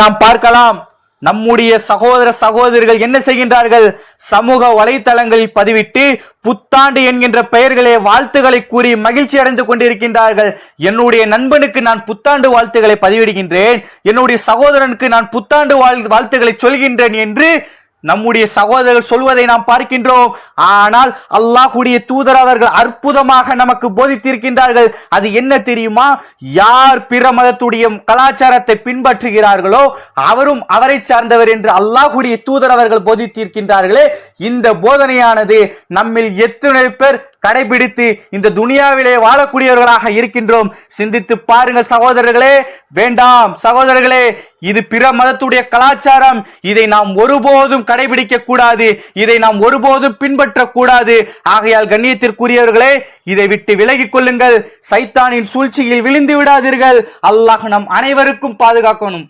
நாம் பார்க்கலாம். நம்முடைய சகோதர சகோதரிகள் என்ன செய்கின்றார்கள்? சமூக வலைத்தளங்களில் பதிவிட்டு புத்தாண்டு என்கின்ற பெயர்களே வாழ்த்துக்களை கூறி மகிழ்ச்சி அடைந்து கொண்டிருக்கின்றார்கள். என்னுடைய நண்பனுக்கு நான் புத்தாண்டு வாழ்த்துக்களை பதிவிடுகின்றேன், என்னுடைய சகோதரனுக்கு நான் புத்தாண்டு வாழ்த்துக்களை சொல்கின்றேன் என்று நம்முடைய சகோதரர்கள் சொல்வதை நாம் பார்க்கின்றோம். ஆனால் அல்லாஹ்வுடைய தூதர் அவர்கள் அற்புதமாக நமக்கு போதித்திருக்கின்றார்கள். அது என்ன தெரியுமா? யார் பிற மதத்துடைய கலாச்சாரத்தை பின்பற்றுகிறார்களோ அவரும் அவரை சார்ந்தவர் என்று அல்லாஹ்வுடைய தூதர் அவர்கள் போதித்திருக்கின்றார்களே. இந்த போதனையானது நம்மில் எத்தனை பேர் கடைபிடித்து இந்த துனியாவிலே வாழக்கூடியவர்களாக இருக்கின்றோம்? சிந்தித்து பாருங்கள் சகோதரர்களே. வேண்டாம் சகோதரர்களே, இது பிற மதத்துடைய கலாச்சாரம். இதை நாம் ஒருபோதும் கடைபிடிக்க கூடாது, இதை நாம் ஒருபோதும் பின்பற்றக்கூடாது. ஆகையால் கண்ணியத்திற்குரியவர்களே, இதை விட்டு விலகிக் கொள்ளுங்கள். சைத்தானின் சூழ்ச்சியில் விழுந்து விடாதீர்கள். அல்லாஹ் நம் அனைவருக்கும் பாதுகாக்கணும்.